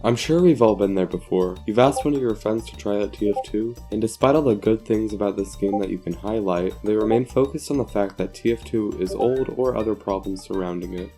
I'm sure we've all been there before. You've asked one of your friends to try out TF2, and despite all the good things about this game that you can highlight, they remain focused on the fact that TF2 is old or other problems surrounding it.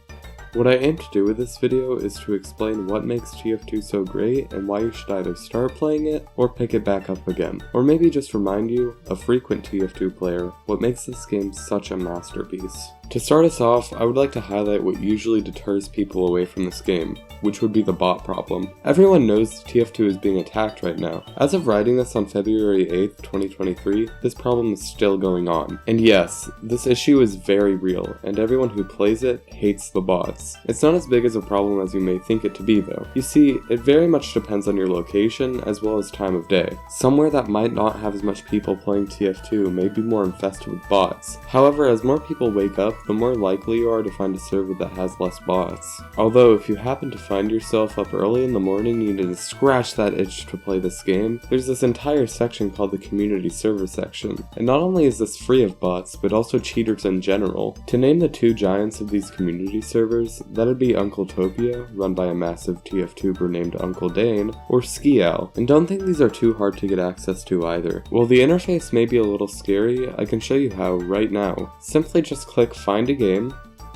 What I aim to do with this video is to explain what makes TF2 so great and why you should either start playing it or pick it back up again. Or maybe just remind you, a frequent TF2 player, what makes this game such a masterpiece. To start us off, I would like to highlight what usually deters people away from this game, which would be the bot problem. Everyone knows TF2 is being attacked right now. As of writing this on February 8th, 2023, this problem is still going on. And yes, this issue is very real, and everyone who plays it hates the bots. It's not as big as a problem as you may think it to be though. You see, it very much depends on your location as well as time of day. Somewhere that might not have as much people playing TF2 may be more infested with bots. However, as more people wake up, the more likely you are to find a server that has less bots. Although, if you happen to find yourself up early in the morning needing to scratch that itch to play this game, there's this entire section called the community server section. And not only is this free of bots, but also cheaters in general. To name the two giants of these community servers, that'd be Uncletopia, run by a massive TF2er named Uncle Dane, or Ski-Owl. And don't think these are too hard to get access to either. While the interface may be a little scary, I can show you how right now. Simply just click Find a Game,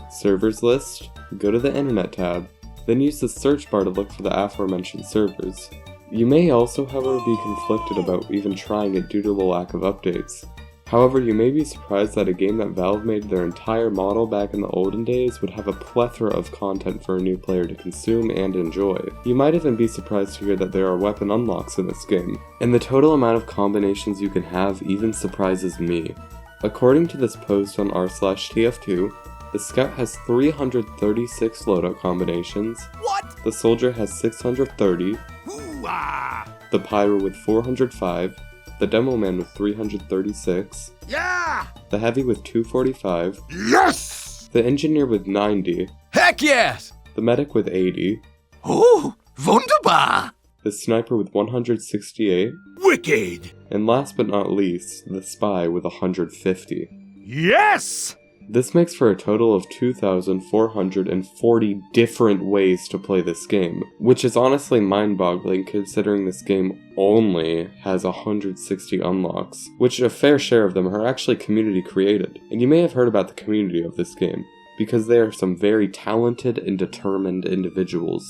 Servers List, go to the Internet tab, then use the search bar to look for the aforementioned servers. You may also, however, be conflicted about even trying it due to the lack of updates. However, you may be surprised that a game that Valve made their entire model back in the olden days would have a plethora of content for a new player to consume and enjoy. You might even be surprised to hear that there are weapon unlocks in this game, and the total amount of combinations you can have even surprises me. According to this post on r/TF2, the Scout has 336 loadout combinations. What? The Soldier has 630. Hoo-ah! The Pyro with 405. The Demo Man with 336. Yeah! The Heavy with 245. Yes! The Engineer with 90. Heck yes! The Medic with 80. Oh, wunderbar! The Sniper with 168. Wicked! And last but not least, the Spy with 150. Yes! This makes for a total of 2,440 different ways to play this game, which is honestly mind-boggling considering this game only has 160 unlocks, which a fair share of them are actually community created. And you may have heard about the community of this game, because they are some very talented and determined individuals.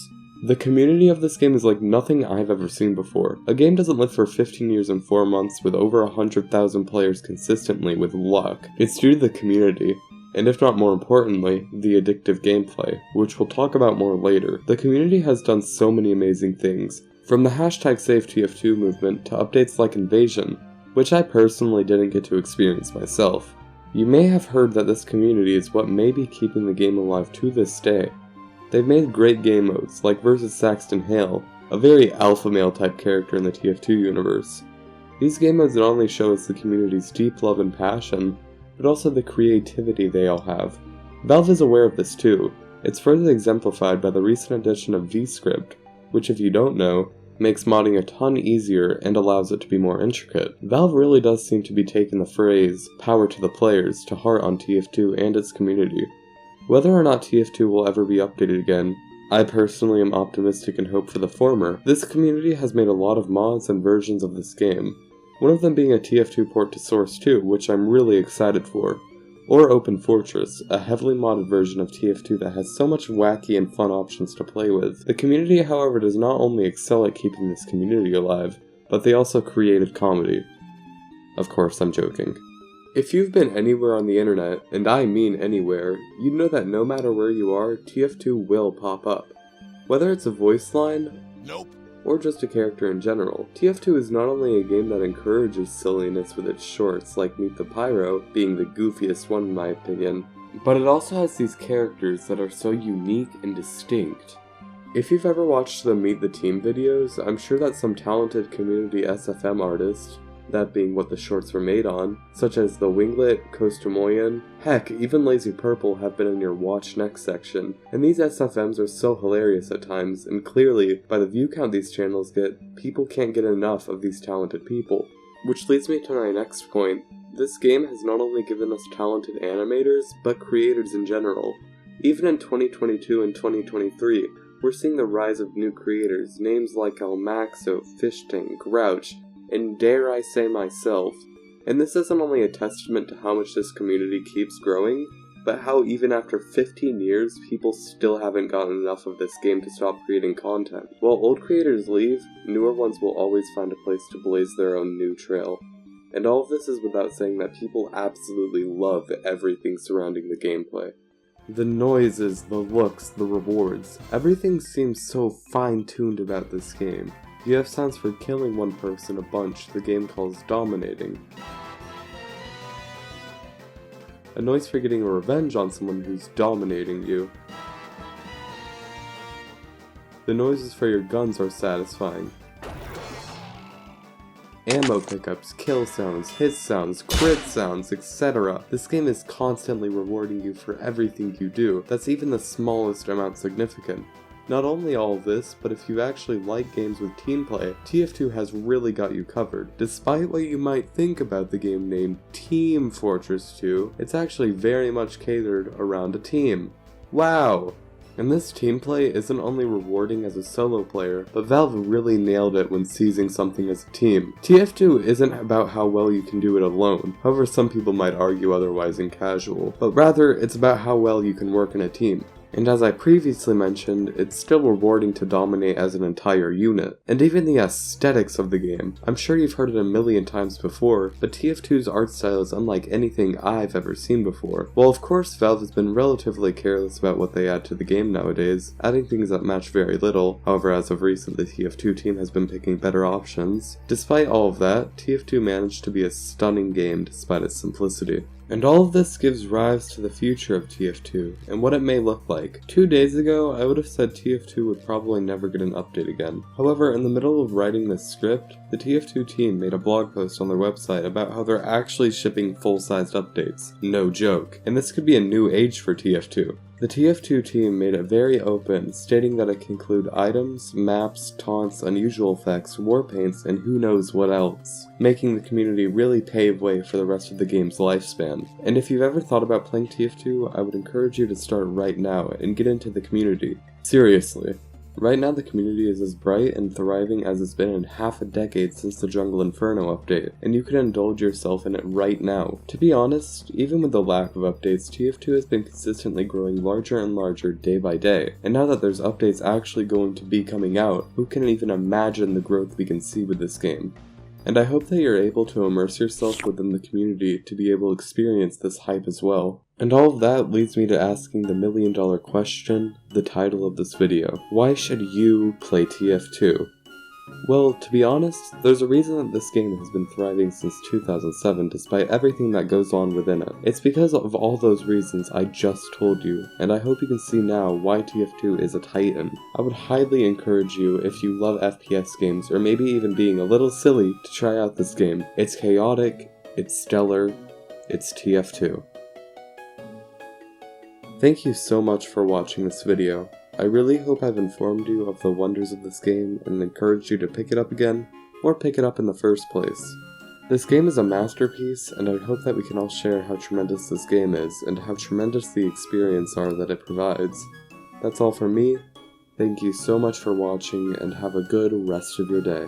The community of this game is like nothing I've ever seen before. A game doesn't live for 15 years and 4 months with over 100,000 players consistently with luck. It's due to the community, and if not more importantly, the addictive gameplay, which we'll talk about more later. The community has done so many amazing things, from the #SaveTF2 movement to updates like Invasion, which I personally didn't get to experience myself. You may have heard that this community is what may be keeping the game alive to this day. They've made great game modes, like vs. Saxton Hale, a very alpha male type character in the TF2 universe. These game modes not only show us the community's deep love and passion, but also the creativity they all have. Valve is aware of this too. It's further exemplified by the recent addition of VScript, which if you don't know, makes modding a ton easier and allows it to be more intricate. Valve really does seem to be taking the phrase, "power to the players," to heart on TF2 and its community. Whether or not TF2 will ever be updated again, I personally am optimistic and hope for the former. This community has made a lot of mods and versions of this game, one of them being a TF2 port to Source 2, which I'm really excited for, or Open Fortress, a heavily modded version of TF2 that has so much wacky and fun options to play with. The community, however, does not only excel at keeping this community alive, but they also created comedy. Of course, I'm joking. If you've been anywhere on the internet, and I mean anywhere, you'd know that no matter where you are, TF2 will pop up. Whether it's a voice line, nope, or just a character in general, TF2 is not only a game that encourages silliness with its shorts like Meet the Pyro, being the goofiest one in my opinion, but it also has these characters that are so unique and distinct. If you've ever watched the Meet the Team videos, I'm sure that some talented community SFM artists, that being what the shorts were made on, such as the Winglet, Costamoyan, heck, even Lazy Purple have been in your Watch Next section, and these SFMs are so hilarious at times, and clearly, by the view count these channels get, people can't get enough of these talented people. Which leads me to my next point. This game has not only given us talented animators, but creators in general. Even in 2022 and 2023, We're seeing the rise of new creators, names like Almaxo, Fishtank, Grouch, and dare I say myself. And this isn't only a testament to how much this community keeps growing, but how even after 15 years, people still haven't gotten enough of this game to stop creating content. While old creators leave, newer ones will always find a place to blaze their own new trail. And all of this is without saying that people absolutely love everything surrounding the gameplay. The noises, the looks, the rewards, everything seems so fine-tuned about this game. You have sounds for killing one person a bunch the game calls dominating. A noise for getting a revenge on someone who's dominating you. The noises for your guns are satisfying. Ammo pickups, kill sounds, hit sounds, crit sounds, etc. This game is constantly rewarding you for everything you do. That's even the smallest amount significant. Not only all of this, but if you actually like games with team play, TF2 has really got you covered. Despite what you might think about the game named Team Fortress 2, it's actually very much catered around a team. Wow! And this team play isn't only rewarding as a solo player, but Valve really nailed it when seizing something as a team. TF2 isn't about how well you can do it alone, however some people might argue otherwise in casual, but rather it's about how well you can work in a team. And as I previously mentioned, it's still rewarding to dominate as an entire unit. And even the aesthetics of the game. I'm sure you've heard it a million times before, but TF2's art style is unlike anything I've ever seen before. While of course Valve has been relatively careless about what they add to the game nowadays, adding things that match very little, however as of recent the TF2 team has been picking better options. Despite all of that, TF2 managed to be a stunning game despite its simplicity. And all of this gives rise to the future of TF2, and what it may look like. 2 days ago, I would have said TF2 would probably never get an update again. However, in the middle of writing this script, the TF2 team made a blog post on their website about how they're actually shipping full-sized updates. No joke. And this could be a new age for TF2. The TF2 team made it very open, stating that it can include items, maps, taunts, unusual effects, war paints, and who knows what else, making the community really pave way for the rest of the game's lifespan. And if you've ever thought about playing TF2, I would encourage you to start right now and get into the community. Seriously. Right now the community is as bright and thriving as it's been in half a decade since the Jungle Inferno update, and you can indulge yourself in it right now. To be honest, even with the lack of updates, TF2 has been consistently growing larger and larger day by day, and now that there's updates actually going to be coming out, who can even imagine the growth we can see with this game? And I hope that you're able to immerse yourself within the community to be able to experience this hype as well. And all of that leads me to asking the million-dollar question, the title of this video. Why should you play TF2? Well, to be honest, there's a reason that this game has been thriving since 2007 despite everything that goes on within it. It's because of all those reasons I just told you, and I hope you can see now why TF2 is a titan. I would highly encourage you, if you love FPS games, or maybe even being a little silly, to try out this game. It's chaotic, it's stellar, it's TF2. Thank you so much for watching this video. I really hope I've informed you of the wonders of this game and encouraged you to pick it up again, or pick it up in the first place. This game is a masterpiece, and I hope that we can all share how tremendous this game is, and how tremendous the experience are that it provides. That's all from me. Thank you so much for watching, and have a good rest of your day.